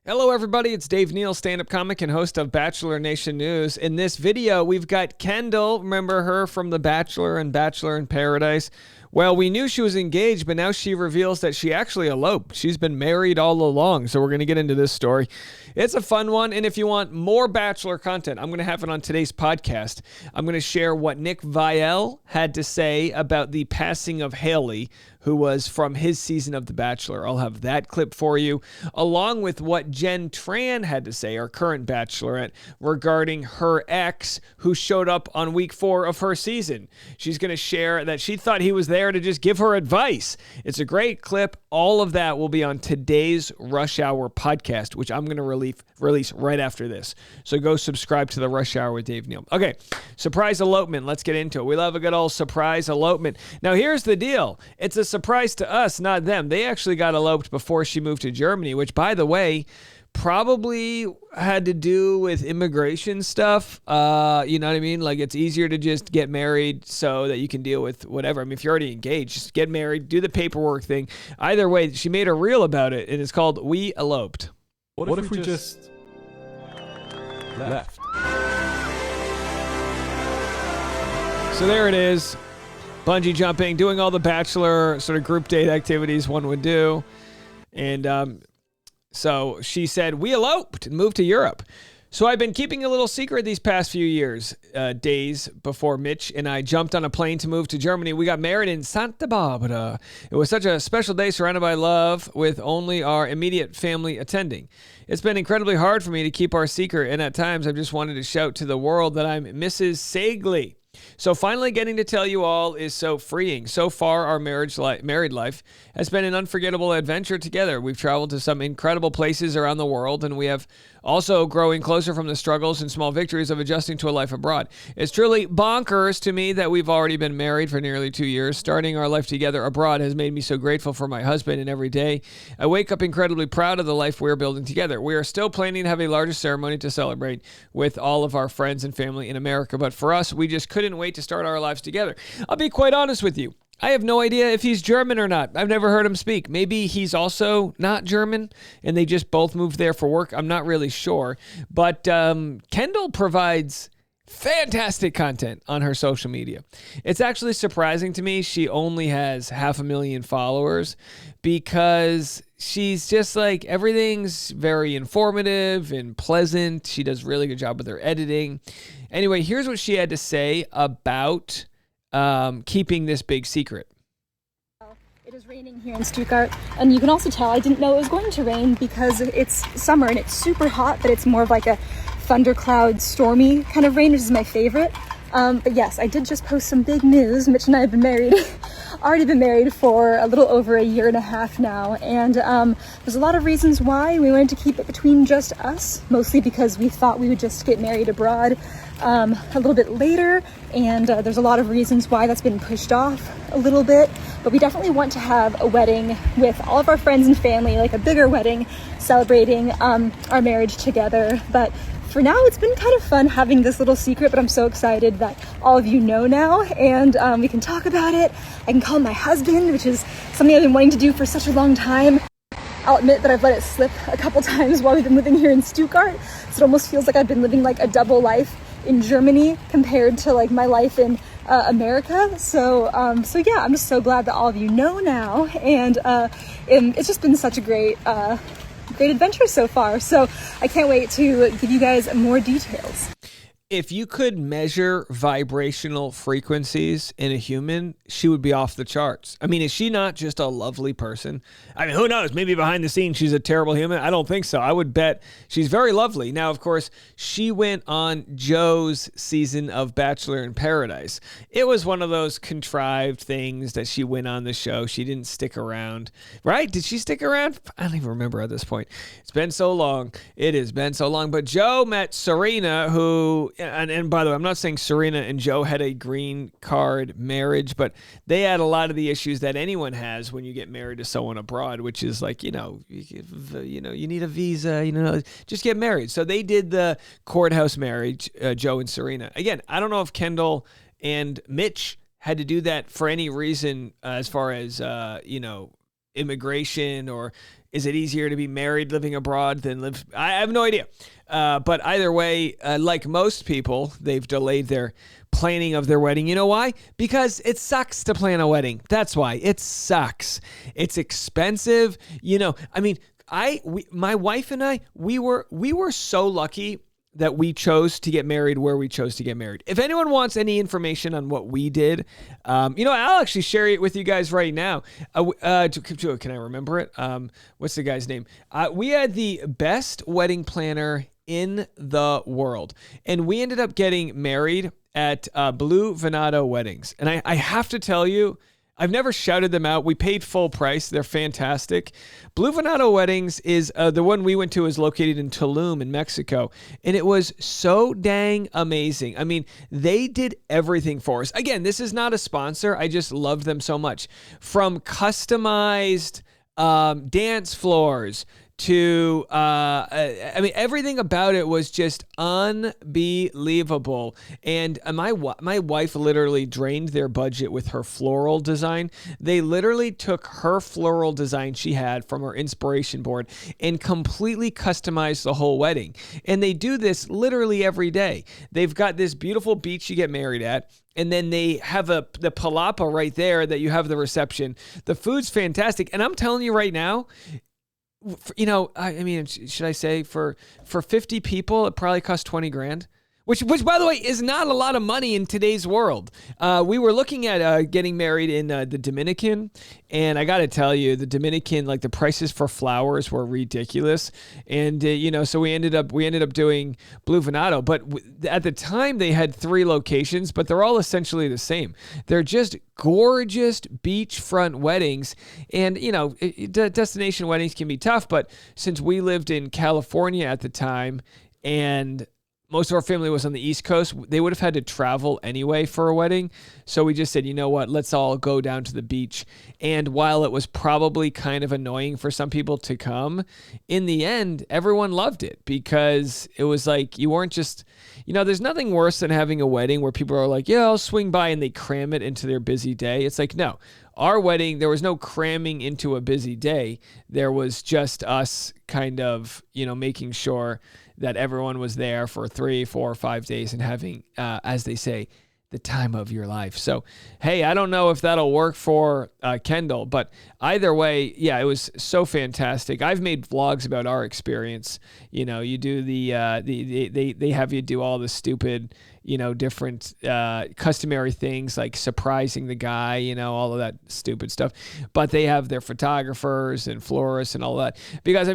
Hello, everybody. It's Dave Neal, stand-up comic and host of Bachelor Nation News. In this video, we've got Kendall. Remember her from The Bachelor and Bachelor in Paradise? Well, we knew she was engaged, but now she reveals that she actually eloped. She's been married all along, so we're going to get into this story. It's a fun one, and if you want more Bachelor content, I'm going to have it on today's podcast. I'm going to share what Nick Viall had to say about the passing of Haley, who was from his season of The Bachelor. I'll have that clip for you, along with what Jen Tran had to say, our current Bachelorette, regarding her ex who showed up on week 4 of her season. She's going to share that she thought he was there to just give her advice. It's a great clip. All of that will be on today's Rush Hour podcast, which I'm going to release right after this. So go subscribe to the Rush Hour with Dave Neal. Okay, surprise elopement. Let's get into it. We love a good old surprise elopement. Now, here's the deal. It's a surprise to us, not them. They actually got eloped before she moved to Germany, which, by the way, probably had to do with immigration stuff. You know what I mean? Like, it's easier to just get married so that you can deal with whatever. I mean, if you're already engaged, just get married, do the paperwork thing. Either way, she made a reel about it, and it's called We Eloped. What if we just left? So there it is. Bungee jumping, doing all the Bachelor sort of group date activities one would do. And so she said, we eloped and moved to Europe. So I've been keeping a little secret these past few days before Mitch and I jumped on a plane to move to Germany. We got married in Santa Barbara. It was such a special day surrounded by love with only our immediate family attending. It's been incredibly hard for me to keep our secret, and at times I've just wanted to shout to the world that I'm Mrs. Sagley. So finally getting to tell you all is so freeing. So far, our married life has been an unforgettable adventure together. We've traveled to some incredible places around the world, and we have also growing closer from the struggles and small victories of adjusting to a life abroad. It's truly bonkers to me that we've already been married for nearly 2 years. Starting our life together abroad has made me so grateful for my husband, and every day I wake up incredibly proud of the life we're building together. We are still planning to have a larger ceremony to celebrate with all of our friends and family in America, but for us, we just couldn't wait to start our lives together. I'll be quite honest with you. I have no idea if he's German or not. I've never heard him speak. Maybe he's also not German and they just both moved there for work. I'm not really sure. But Kendall provides fantastic content on her social media. It's actually surprising to me she only has 500,000 followers because she's just like, everything's very informative and pleasant. She does a really good job with her editing. Anyway, here's what she had to say about keeping this big secret. It is raining here in Stuttgart, and you can also tell I didn't know it was going to rain because it's summer and it's super hot, but it's more of like a thundercloud, stormy kind of rain, which is my favorite. But yes, I did just post some big news. Mitch and I have been married, already been married for a little over 1.5 years now, and there's a lot of reasons why we wanted to keep it between just us, mostly because we thought we would just get married abroad a little bit later, and there's a lot of reasons why that's been pushed off a little bit, but we definitely want to have a wedding with all of our friends and family, like a bigger wedding celebrating our marriage together. But for now, it's been kind of fun having this little secret, but I'm so excited that all of you know now, and we can talk about it. I can call him my husband, which is something I've been wanting to do for such a long time. I'll admit that I've let it slip a couple times while we've been living here in Stuttgart, so it almost feels like I've been living like a double life in Germany compared to like my life in America. So yeah, I'm just so glad that all of you know now, and it's just been such a great adventure so far. So I can't wait to give you guys more details. If you could measure vibrational frequencies in a human, she would be off the charts. I mean, is she not just a lovely person? I mean, who knows? Maybe behind the scenes, she's a terrible human. I don't think so. I would bet she's very lovely. Now, of course, she went on Joe's season of Bachelor in Paradise. It was one of those contrived things that she went on the show. She didn't stick around, right? Did she stick around? I don't even remember at this point. It's been so long. It has been so long. But Joe met Serena, who... And by the way, I'm not saying Serena and Joe had a green card marriage, but they had a lot of the issues that anyone has when you get married to someone abroad, which is like, you need a visa, just get married. So they did the courthouse marriage, Joe and Serena. Again, I don't know if Kendall and Mitch had to do that for any reason as far as, immigration, or is it easier to be married living abroad than live? I have no idea. But either way, like most people, they've delayed their planning of their wedding. You know why? Because it sucks to plan a wedding. That's why. It sucks. It's expensive. I mean, my wife and I, we were so lucky that we chose to get married where we chose to get married. If anyone wants any information on what we did, I'll actually share it with you guys right now. Can I remember it? What's the guy's name? We had the best wedding planner in the world, and we ended up getting married at Blue Venado Weddings. And I have to tell you, I've never shouted them out. We paid full price. They're fantastic. Blue Venado Weddings is the one we went to is located in Tulum in Mexico. And it was so dang amazing. I mean, they did everything for us. Again, this is not a sponsor. I just loved them so much. From customized dance floors to, everything about it was just unbelievable. And my wife literally drained their budget with her floral design. They literally took her floral design she had from her inspiration board and completely customized the whole wedding. And they do this literally every day. They've got this beautiful beach you get married at. And then they have the palapa right there that you have the reception. The food's fantastic. And I'm telling you right now, should I say for 50 people, it probably costs 20 grand, which by the way is not a lot of money in today's world. We were looking at getting married in the Dominican, and I got to tell you, the Dominican, like the prices for flowers were ridiculous, and so we ended up doing Blue Venado. But at the time, they had 3 locations, but they're all essentially the same. They're just gorgeous beachfront weddings, and destination weddings can be tough. But since we lived in California at the time, and most of our family was on the East Coast, they would have had to travel anyway for a wedding. So we just said, you know what, let's all go down to the beach. And while it was probably kind of annoying for some people to come, in the end, everyone loved it because it was like, you weren't just, there's nothing worse than having a wedding where people are like, yeah, I'll swing by, and they cram it into their busy day. It's like, no, our wedding, there was no cramming into a busy day. There was just us kind of, making sure that everyone was there for 3, 4, 5 days and having, as they say, the time of your life. So, hey, I don't know if that'll work for Kendall, but either way, yeah, it was so fantastic. I've made vlogs about our experience. You do they have you do all the stupid, different customary things like surprising the guy, all of that stupid stuff. But they have their photographers and florists and all that. Because,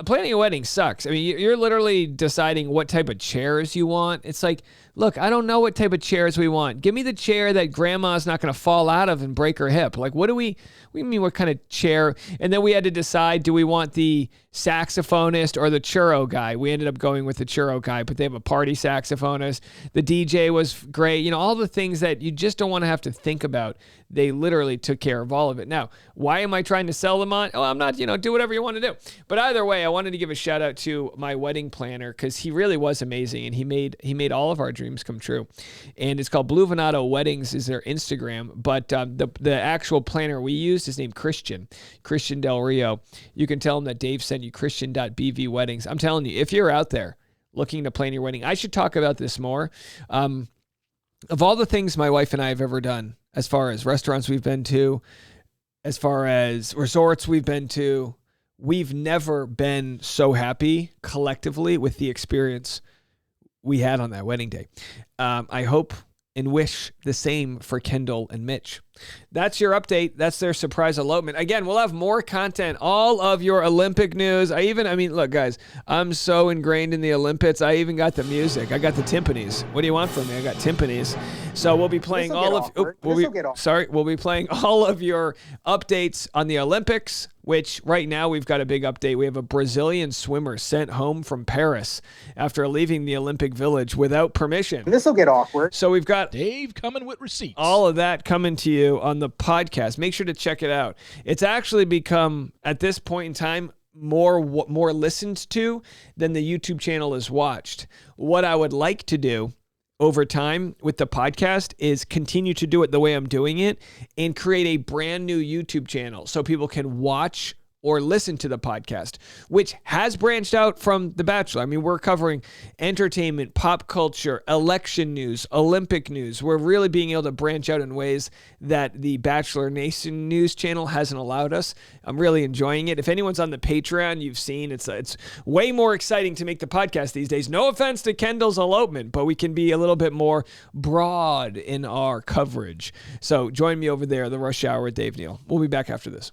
planning a wedding sucks. You're literally deciding what type of chairs you want. It's like, look, I don't know what type of chairs we want. Give me the chair that grandma's not going to fall out of and break her hip. Like, what do we mean, what kind of chair? And then we had to decide, do we want the saxophonist or the churro guy? We ended up going with the churro guy, but they have a party saxophonist. The DJ was great. All the things that you just don't want to have to think about. They literally took care of all of it. Now, why am I trying to sell them on? Oh, I'm not, do whatever you want to do. But either way, I wanted to give a shout out to my wedding planner because he really was amazing, and he made all of our dreams come true. And it's called Blue Venado Weddings is their Instagram, but the actual planner we used is named Christian Del Rio. You can tell him that Dave sent you Christian.bv weddings. I'm telling you, if you're out there looking to plan your wedding, I should talk about this more. Of all the things my wife and I have ever done, as far as restaurants we've been to, as far as resorts we've been to, we've never been so happy collectively with the experience we had on that wedding day. I hope and wish the same for Kendall and Mitch. That's your update. That's their surprise elopement. Again, we'll have more content, all of your Olympic news. Look, guys, I'm so ingrained in the Olympics. I even got the music. I got the timpanis. What do you want from me? I got timpanis. So we'll be playing we'll be playing all of your updates on the Olympics, which right now we've got a big update. We have a Brazilian swimmer sent home from Paris after leaving the Olympic Village without permission. This will get awkward. So we've got Dave coming with receipts. All of that coming to you on the podcast. Make sure to check it out. It's actually become, at this point in time, more listened to than the YouTube channel is watched. What I would like to do over time with the podcast is continue to do it the way I'm doing it and create a brand new YouTube channel so people can watch or listen to the podcast, which has branched out from The Bachelor. I mean, we're covering entertainment, pop culture, election news, Olympic news. We're really being able to branch out in ways that the Bachelor Nation news channel hasn't allowed us. I'm really enjoying it. If anyone's on the Patreon, you've seen it's way more exciting to make the podcast these days. No offense to Kendall's elopement, but we can be a little bit more broad in our coverage. So join me over there, The Rush Hour with Dave Neal. We'll be back after this.